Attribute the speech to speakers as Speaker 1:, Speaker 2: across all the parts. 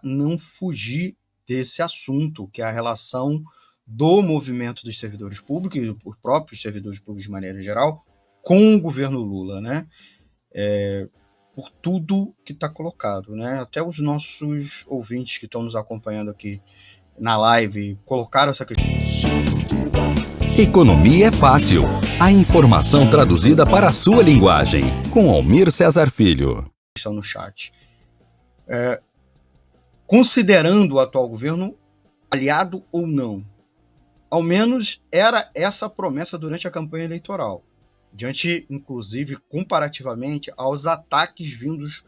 Speaker 1: não fugir desse assunto, que é a relação do movimento dos servidores públicos, e os próprios servidores públicos de maneira geral, com o governo Lula, né? Por tudo que está colocado, né? Até os nossos ouvintes que estão nos acompanhando aqui na live colocaram essa questão.
Speaker 2: Economia é fácil. A informação traduzida para a sua linguagem. Com Almir Cesar Filho.
Speaker 1: No chat. Considerando o atual governo aliado ou não, ao menos era essa a promessa durante a campanha eleitoral, diante, inclusive, comparativamente aos ataques vindos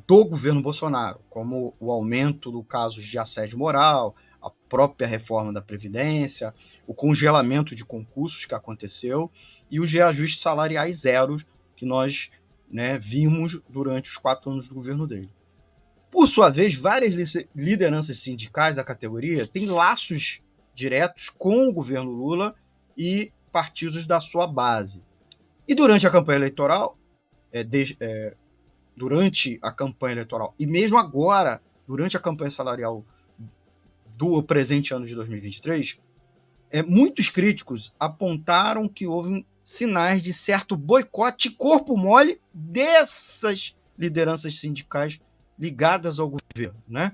Speaker 1: do governo Bolsonaro, como o aumento do casos de assédio moral, a própria reforma da Previdência, o congelamento de concursos que aconteceu e os reajustes salariais zeros que nós, né, vimos durante os 4 anos do governo dele. Por sua vez, várias lideranças sindicais da categoria têm laços diretos com o governo Lula e partidos da sua base. E durante a campanha eleitoral, e mesmo agora, durante a campanha salarial do presente ano de 2023, muitos críticos apontaram que houve sinais de certo boicote corpo mole dessas lideranças sindicais ligadas ao governo, né?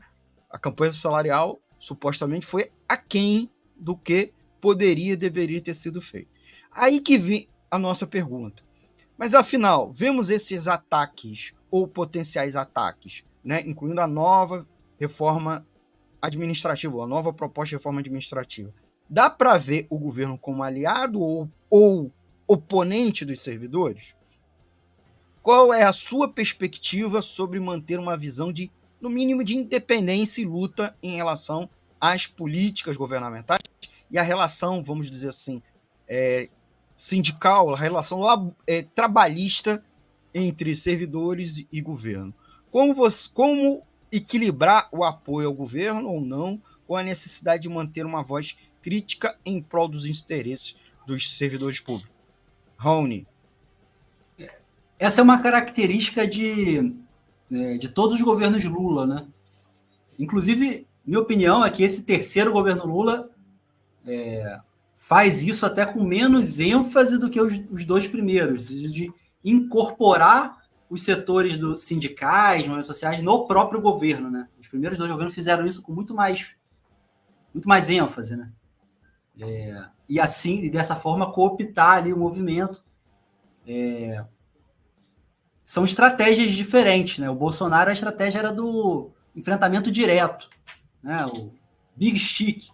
Speaker 1: A campanha salarial supostamente foi aquém do que deveria ter sido feito. Aí que vem a nossa pergunta. Mas afinal, vemos esses ataques ou potenciais ataques, né, incluindo a nova reforma administrativa, a nova proposta de reforma administrativa. Dá para ver o governo como aliado ou oponente dos servidores? Qual é a sua perspectiva sobre manter uma visão de, no mínimo, de independência e luta em relação às políticas governamentais e a relação, vamos dizer assim, sindical, a relação trabalhista entre servidores e governo? Como equilibrar o apoio ao governo ou não, com a necessidade de manter uma voz crítica em prol dos interesses dos servidores públicos? Raoni.
Speaker 3: Essa é uma característica de todos os governos Lula, né? Inclusive, minha opinião é que esse terceiro governo Lula faz isso até com menos ênfase do que os 2 primeiros, de incorporar os setores sindicais, sociais, no próprio governo, né? Os primeiros 2 governos fizeram isso com muito mais ênfase, né? E assim, e dessa forma, cooptar ali o movimento. São estratégias diferentes, né? O Bolsonaro, a estratégia era do enfrentamento direto, né? O Big Stick.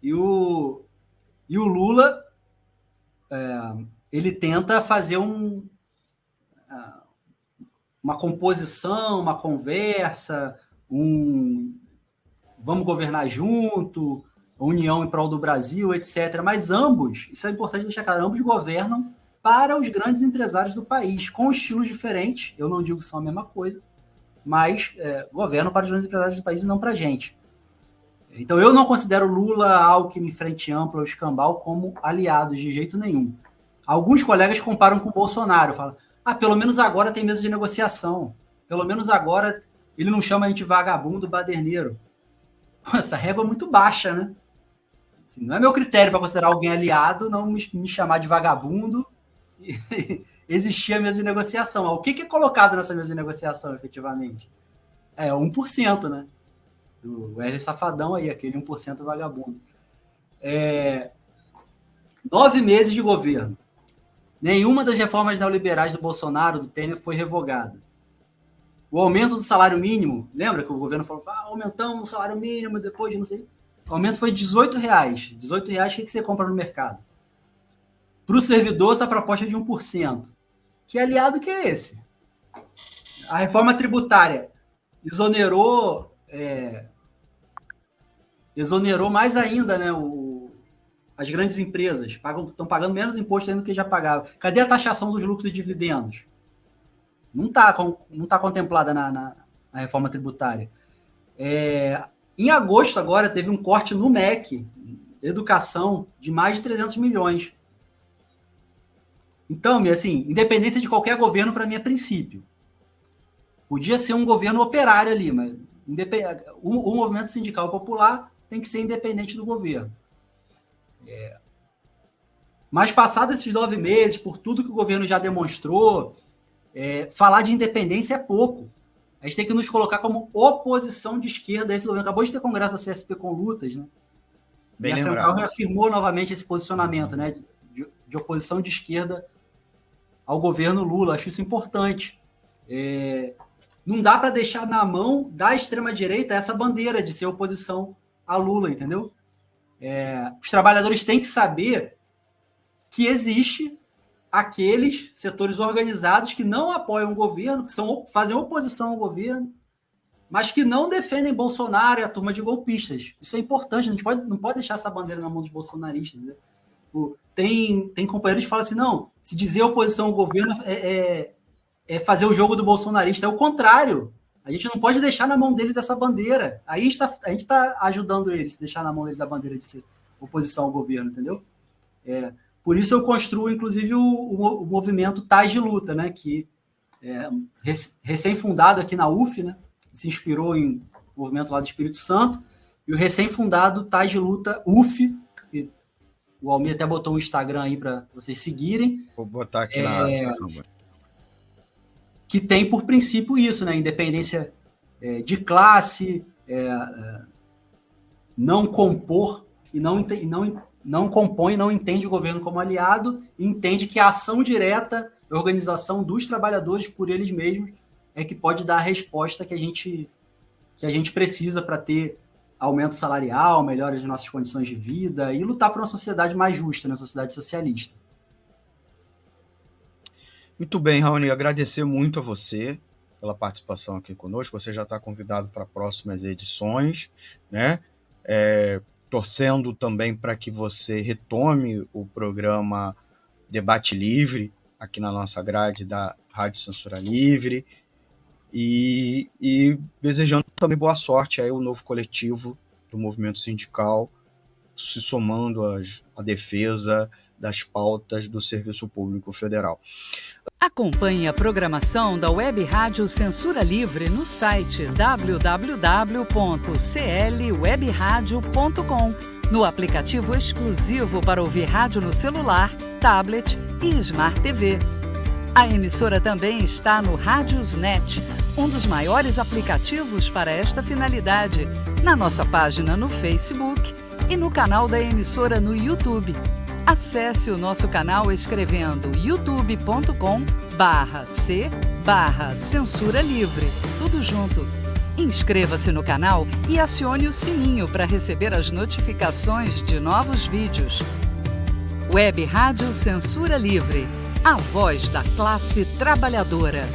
Speaker 3: E o Lula, ele tenta fazer uma composição, uma conversa, vamos governar junto, união em prol do Brasil, etc. Mas ambos, isso é importante deixar claro, ambos governam para os grandes empresários do país, com estilos diferentes. Eu não digo que são a mesma coisa, mas governam para os grandes empresários do país e não para a gente. Então, eu não considero Lula, Alckmin, Frente Ampla ou Escambau como aliados de jeito nenhum. Alguns colegas comparam com o Bolsonaro, falam, pelo menos agora tem mesa de negociação, pelo menos agora ele não chama a gente vagabundo, baderneiro. Essa régua é muito baixa, né? Assim, não é meu critério para considerar alguém aliado não me chamar de vagabundo e existir a mesa de negociação. O que é colocado nessa mesa de negociação, efetivamente? É 1%, né? Do Wesley Safadão aí, aquele 1% vagabundo. 9 meses de governo. Nenhuma das reformas neoliberais do Bolsonaro, do Temer, foi revogada. O aumento do salário mínimo, lembra que o governo falou, aumentamos o salário mínimo depois de não sei... O aumento foi R$18. R$18, o que você compra no mercado? Para o servidor, essa proposta é de 1%. Que aliado que é esse? A reforma tributária exonerou mais ainda, né, as grandes empresas estão pagando menos imposto ainda do que já pagavam. Cadê a taxação dos lucros e dividendos? Não está contemplada na reforma tributária. Em agosto, agora, teve um corte no MEC, educação, de mais de 300 milhões. Então, assim, independência de qualquer governo, para mim, é princípio. Podia ser um governo operário ali, mas o movimento sindical popular tem que ser independente do governo. Mas passados esses 9 meses, por tudo que o governo já demonstrou, falar de independência é pouco. A gente tem que nos colocar como oposição de esquerda a esse governo. Acabou de ter congresso da CSP com lutas, né?
Speaker 1: Bem
Speaker 3: e a
Speaker 1: lembrado.
Speaker 3: Central reafirmou novamente esse posicionamento, né? De oposição de esquerda ao governo Lula. Acho isso importante. Não dá para deixar na mão da extrema-direita essa bandeira de ser oposição a Lula, entendeu? Os trabalhadores têm que saber que existe aqueles setores organizados que não apoiam o governo, que fazem oposição ao governo, mas que não defendem Bolsonaro e a turma de golpistas. Isso é importante, a gente não pode deixar essa bandeira na mão dos bolsonaristas. Né? Tem companheiros que falam assim, não, se dizer oposição ao governo é fazer o jogo do bolsonarista. É o contrário. A gente não pode deixar na mão deles essa bandeira. Aí a gente está ajudando eles, deixar na mão deles a bandeira de ser oposição ao governo, entendeu? Por isso eu construo, inclusive, o movimento Tais de Luta, né? Que é recém-fundado aqui na UF, né? Se inspirou em movimento lá do Espírito Santo, e o recém-fundado Tais de Luta UF, que o Almir até botou um Instagram aí para vocês seguirem.
Speaker 1: Vou botar aqui
Speaker 3: que tem por princípio isso, né? Independência de classe, não compor e não compõe, não entende o governo como aliado, e entende que a ação direta, a organização dos trabalhadores por eles mesmos, é que pode dar a resposta que a gente precisa para ter aumento salarial, melhora de nossas condições de vida e lutar por uma sociedade mais justa, uma sociedade socialista.
Speaker 1: Muito bem, Raoni, agradecer muito a você pela participação aqui conosco. Você já está convidado para próximas edições, né? Torcendo também para que você retome o programa Debate Livre aqui na nossa grade da Rádio Censura Livre e desejando também boa sorte aí ao novo coletivo do movimento sindical, se somando à defesa das pautas do Serviço Público Federal.
Speaker 4: Acompanhe a programação da Web Rádio Censura Livre no site www.clwebradio.com, no aplicativo exclusivo para ouvir rádio no celular, tablet e Smart TV. A emissora também está no Radiosnet, um dos maiores aplicativos para esta finalidade, na nossa página no Facebook e no canal da emissora no YouTube. Acesse o nosso canal escrevendo youtube.com/c/censura livre. Tudo junto. Inscreva-se no canal e acione o sininho para receber as notificações de novos vídeos. Web Rádio Censura Livre. A voz da classe trabalhadora.